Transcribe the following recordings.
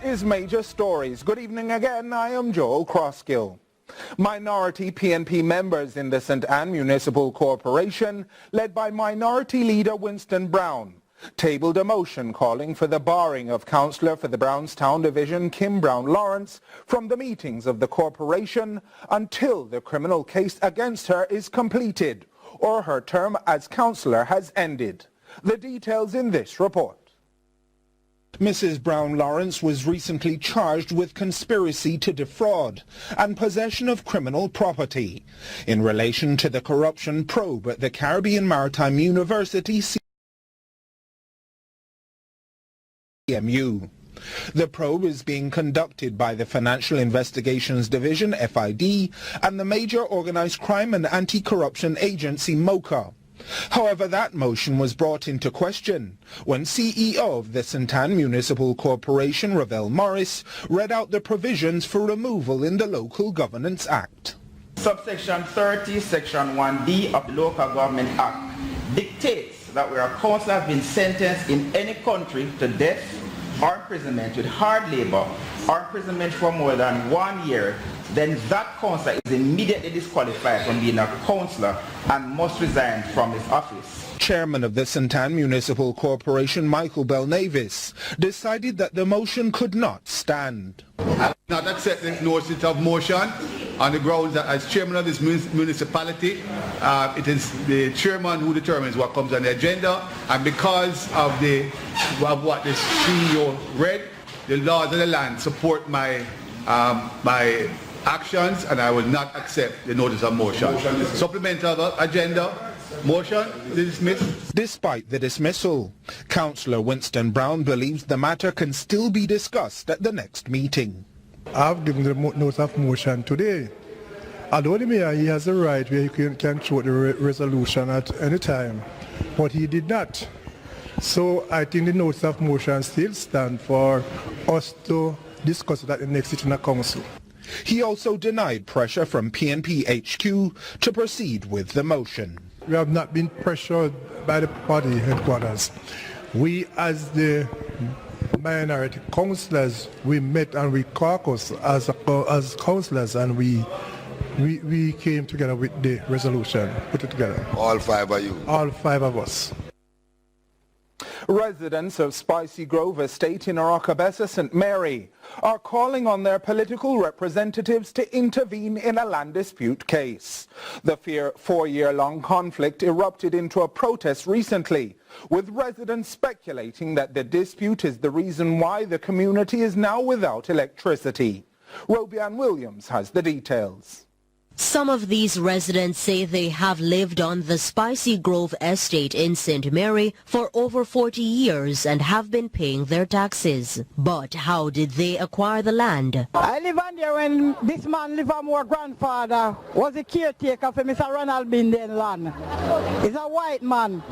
is Major Stories. Good evening again. I am Joel Crosskill. Minority PNP members in the St. Ann Municipal Corporation, led by Minority Leader Winston Brown, tabled a motion calling for the barring of Councillor for the Brownstown Division Kim Brown Lawrence from the meetings of the corporation until the criminal case against her is completed or her term as councillor has ended. The details in this report. Mrs. Brown Lawrence was recently charged with conspiracy to defraud and possession of criminal property in relation to the corruption probe at the Caribbean Maritime University CMU. The probe is being conducted by the Financial Investigations Division, FID, and the Major Organized Crime and Anti-Corruption Agency, MOCA. However, that motion was brought into question when CEO of the St. Ann Municipal Corporation, Ravel Morris, read out the provisions for removal in the Local Governance Act. Subsection 30, Section 1B of the Local Government Act dictates that where a councillor has been sentenced in any country to death or imprisonment with hard labor or imprisonment for more than 1 year, then that councillor is immediately disqualified from being a councillor and must resign from his office. Chairman of the St. Ann Municipal Corporation, Michael Belnavis, decided that the motion could not stand. I will not accept the notice of motion on the grounds that as chairman of this municipality, it is the chairman who determines what comes on the agenda, and because of what the CEO read, the laws of the land support my actions, and I will not accept the notice of motion. Supplemental agenda. Motion dismissed. Despite the dismissal, Councillor Winston Brown believes the matter can still be discussed at the next meeting. I've given the notice of motion today. Although the mayor, he has the right where he can throw the resolution at any time, but he did not. So I think the notice of motion still stands for us to discuss it at the next sitting of council. He also denied pressure from PNP HQ to proceed with the motion. We have not been pressured by the party headquarters. We, as the minority councillors, we met and we caucused as councillors, and we came together with the resolution, put it together. All five of you? All five of us. Residents of Spicy Grove Estate in Aracabessa, St. Mary, are calling on their political representatives to intervene in a land dispute case. The 4-year-long conflict erupted into a protest recently, with residents speculating that the dispute is the reason why the community is now without electricity. Robian Williams has the details. Some of these residents say they have lived on the Spicy Grove estate in St. Mary for over 40 years and have been paying their taxes. But how did they acquire the land? I live on there when this man lived on my grandfather was a caretaker for Mr. Ronald Binden land. He's a white man.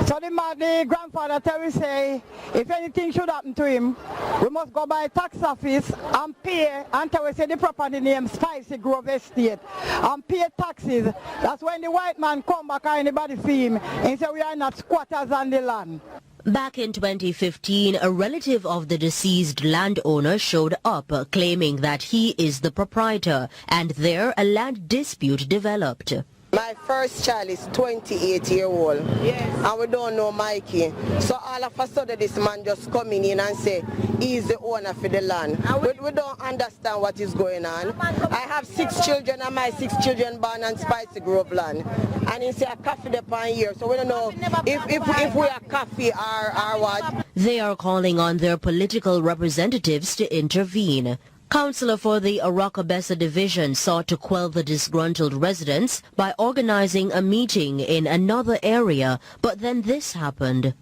So the grandfather tell me say, if anything should happen to him, we must go by tax office and pay until we say the property name Spicy Grove Estate. And pay taxes. That's when the white man come back or anybody see him and say we are not squatters on the land. Back in 2015, a relative of the deceased landowner showed up claiming that he is the proprietor, and there a land dispute developed. My first child is 28 years old, yes, and we don't know Mikey. So all of a sudden this man just coming in and say he's the owner for the land. We don't understand what is going on. I have 6 children and my 6 children born on Spicy Grove land. And he say a coffee upon here, so we don't know if we are coffee or what. They are calling on their political representatives to intervene. Councillor for the Aracabessa division sought to quell the disgruntled residents by organizing a meeting in another area, but then this happened.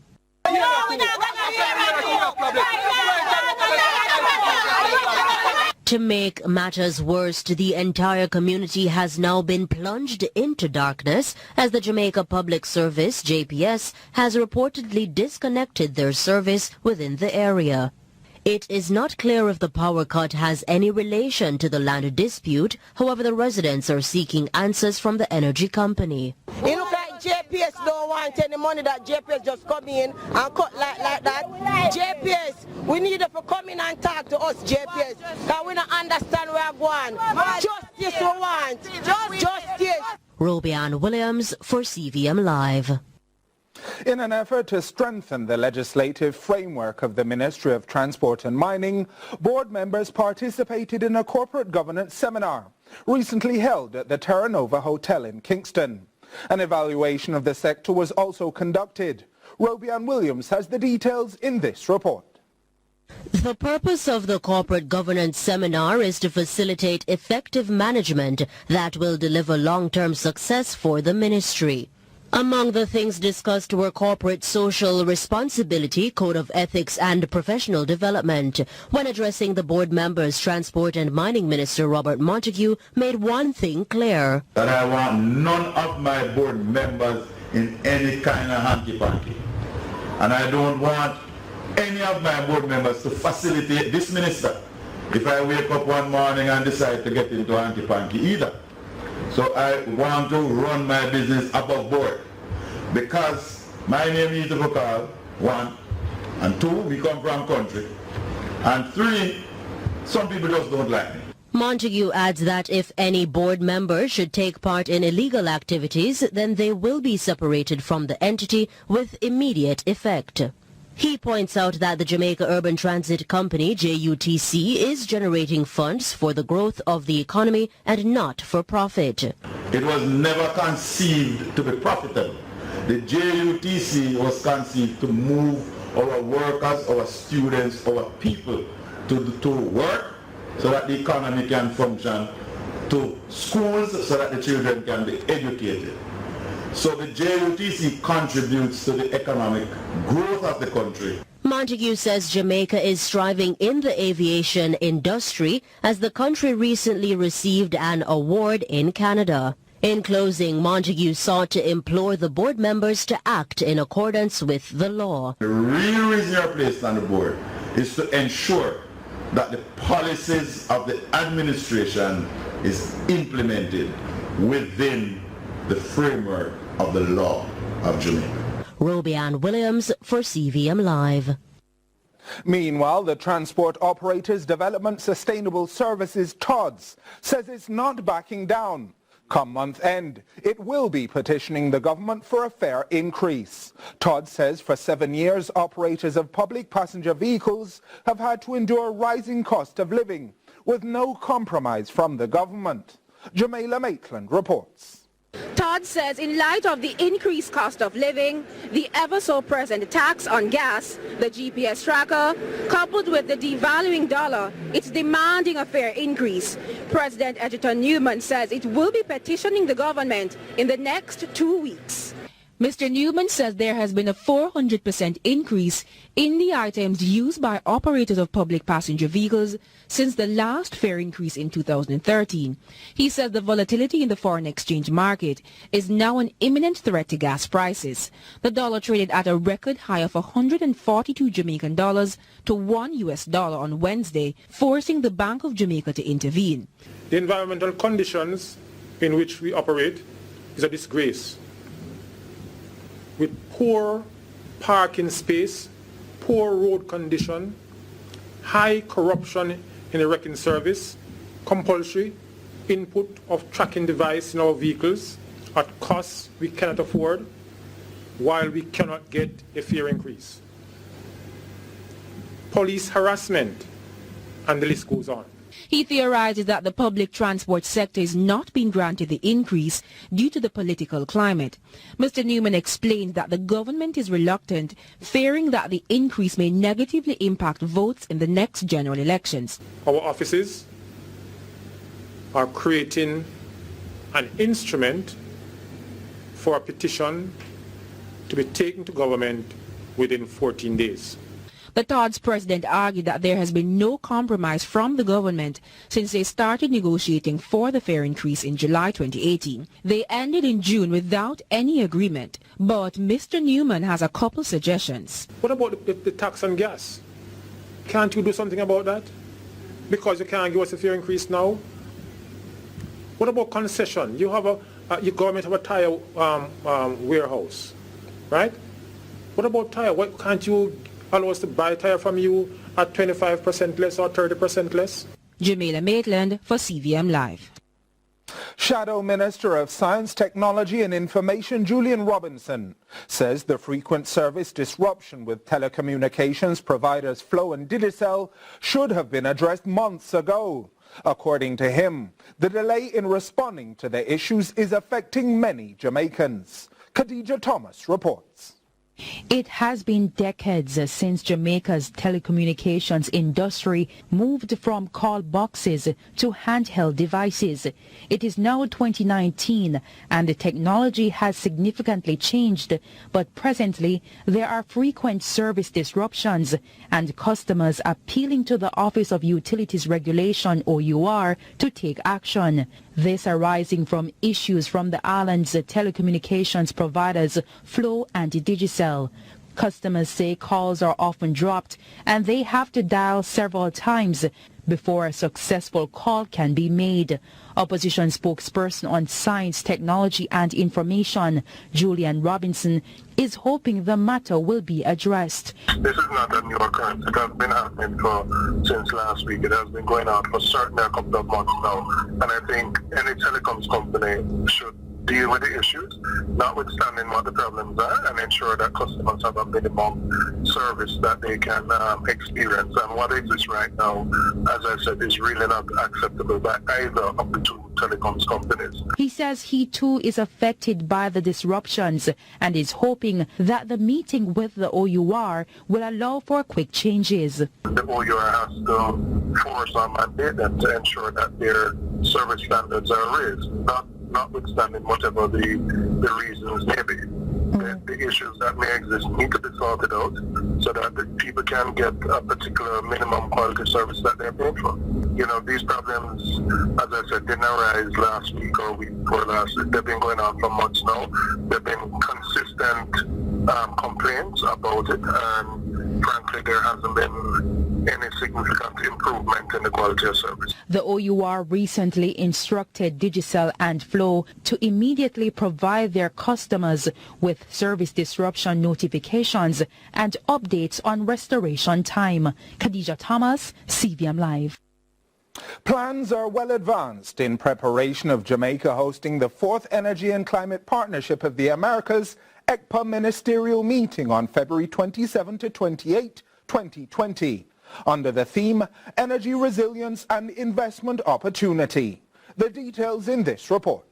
To make matters worse, the entire community has now been plunged into darkness as the Jamaica Public Service, JPS, has reportedly disconnected their service within the area. It is not clear if the power cut has any relation to the land dispute. However, the residents are seeking answers from the energy company. It look like JPS don't want any money that JPS just come in and cut like that. JPS, we need them to come in and talk to us, JPS, because we don't understand where we're going. Justice we want. Justice. Robian Williams for CVM Live. In an effort to strengthen the legislative framework of the Ministry of Transport and Mining, board members participated in a corporate governance seminar recently held at the Terra Nova Hotel in Kingston. An evaluation of the sector was also conducted. Robian Williams has the details in this report. The purpose of the corporate governance seminar is to facilitate effective management that will deliver long-term success for the ministry. Among the things discussed were corporate social responsibility, code of ethics and professional development. When addressing the board members, Transport and Mining Minister Robert Montague made one thing clear. That I want none of my board members in any kind of hanky-panky. And I don't want any of my board members to facilitate this minister if I wake up one morning and decide to get into hanky-panky either. So I want to run my business above board because my name is to call, 1, and 2, we come from country, and 3, some people just don't like me. Montague adds that if any board member should take part in illegal activities, then they will be separated from the entity with immediate effect. He points out that the Jamaica Urban Transit Company, JUTC, is generating funds for the growth of the economy and not for profit. It was never conceived to be profitable. The JUTC was conceived to move our workers, our students, our people to work so that the economy can function, to schools so that the children can be educated. So the JUTC contributes to the economic growth of the country. Montague says Jamaica is striving in the aviation industry as the country recently received an award in Canada. In closing, Montague sought to implore the board members to act in accordance with the law. The real reason you're placed on the board is to ensure that the policies of the administration is implemented within the framework of the law of Jamaica. Robian Williams for CVM Live. Meanwhile, the Transport Operators Development Sustainable Services, TODS, says it's not backing down. Come month end, it will be petitioning the government for a fare increase. TODS says for 7 years, operators of public passenger vehicles have had to endure a rising cost of living with no compromise from the government. Jamaica Maitland reports. Todd says in light of the increased cost of living, the ever-so-present tax on gas, the GPS tracker, coupled with the devaluing dollar, it's demanding a fare increase. President Edgerton Newman says it will be petitioning the government in the next 2 weeks. Mr. Newman says there has been a 400% increase in the items used by operators of public passenger vehicles since the last fare increase in 2013. He said the volatility in the foreign exchange market is now an imminent threat to gas prices. The dollar traded at a record high of 142 Jamaican dollars to $1 on Wednesday, forcing the Bank of Jamaica to intervene. The environmental conditions in which we operate is a disgrace. With poor parking space, poor road condition, high corruption in the wrecking service, compulsory input of tracking device in our vehicles at costs we cannot afford, while we cannot get a fare increase. Police harassment, and the list goes on. He theorizes that the public transport sector is not being granted the increase due to the political climate. Mr. Newman explained that the government is reluctant, fearing that the increase may negatively impact votes in the next general elections. Our offices are creating an instrument for a petition to be taken to government within 14 days. The TODS president argued that there has been no compromise from the government since they started negotiating for the fare increase in July 2018. They ended in June without any agreement, but Mr. Newman has a couple suggestions. What about the tax on gas? Can't you do something about that? Because you can't give us a fare increase now? What about concession? You have your government have a tire warehouse, right? What about tire? Why can't you allow us to buy tire from you at 25% less or 30% less? Jamila Maitland for CVM Live. Shadow Minister of Science, Technology and Information Julian Robinson says the frequent service disruption with telecommunications providers Flow and Digicel should have been addressed months ago. According to him, the delay in responding to the issues is affecting many Jamaicans. Khadija Thomas reports. It has been decades since Jamaica's telecommunications industry moved from call boxes to handheld devices. It is now 2019 and the technology has significantly changed, but presently there are frequent service disruptions and customers appealing to the Office of Utilities Regulation (OUR) to take action. This arising from issues from the island's telecommunications providers Flow and Digicel. Customers say calls are often dropped and they have to dial several times before a successful call can be made. Opposition spokesperson on Science, Technology and Information, Julian Robinson, is hoping the matter will be addressed. This is not a new occurrence. It has been happening since last week. It has been going on for certainly a couple of months now. And I think any telecoms company should deal with the issues, notwithstanding what the problems are, and ensure that customers have a minimum service that they can experience. And what exists right now, as I said, is really not acceptable by either of the two telecoms companies. He says he too is affected by the disruptions and is hoping that the meeting with the OUR will allow for quick changes. The OUR has to force or mandate them to ensure that their service standards are raised, notwithstanding whatever the reasons may be. The issues that may exist need to be sorted out so that the people can get a particular minimum quality service that they're paying for. You know, these problems, as I said, didn't arise last week or week before last. They've been going on for months now. There have been consistent complaints about it, and frankly, there hasn't been any significant improvement in the quality of service. The OUR recently instructed Digicel and Flow to immediately provide their customers with service disruption notifications and updates on restoration time. Khadija Thomas, CVM Live. Plans are well advanced in preparation of Jamaica hosting the 4th Energy and Climate Partnership of the Americas ECPA ministerial meeting on February 27 to 28, 2020, under the theme Energy Resilience and Investment Opportunity. The details in this report.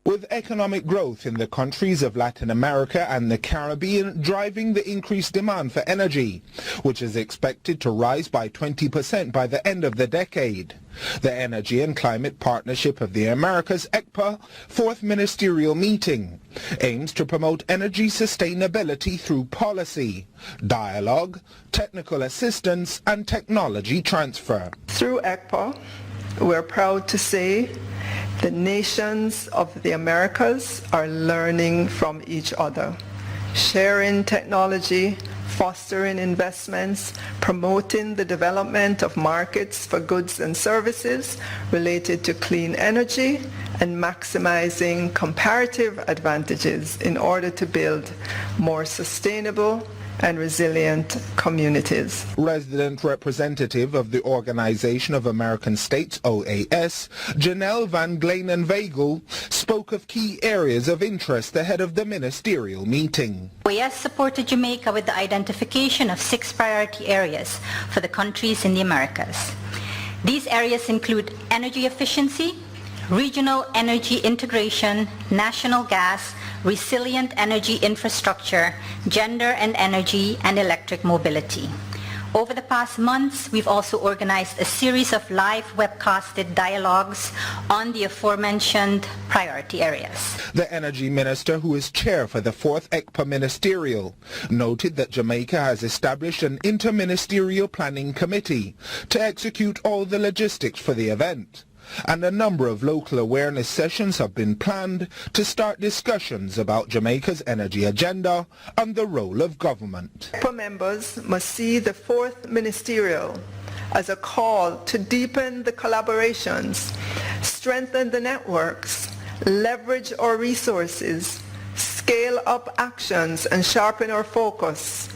With economic growth in the countries of Latin America and the Caribbean driving the increased demand for energy, which is expected to rise by 20% by the end of the decade. The Energy and Climate Partnership of the Americas, ECPA, 4th ministerial meeting, aims to promote energy sustainability through policy, dialogue, technical assistance and technology transfer. Through ECPA, we're proud to say the nations of the Americas are learning from each other, sharing technology, fostering investments, promoting the development of markets for goods and services related to clean energy, and maximizing comparative advantages in order to build more sustainable and resilient communities. Resident representative of the Organization of American States, OAS, Janelle Van Glenen-Vagel, spoke of key areas of interest ahead of the ministerial meeting. OAS supported Jamaica with the identification of 6 priority areas for the countries in the Americas. These areas include energy efficiency, regional energy integration, national gas, resilient energy infrastructure, gender and energy, and electric mobility. Over the past months, we've also organized a series of live webcasted dialogues on the aforementioned priority areas. The Energy Minister, who is chair for the 4th ECPA Ministerial, noted that Jamaica has established an interministerial planning committee to execute all the logistics for the event, and a number of local awareness sessions have been planned to start discussions about Jamaica's energy agenda and the role of government. ECPA members must see the 4th ministerial as a call to deepen the collaborations, strengthen the networks, leverage our resources, scale up actions, and sharpen our focus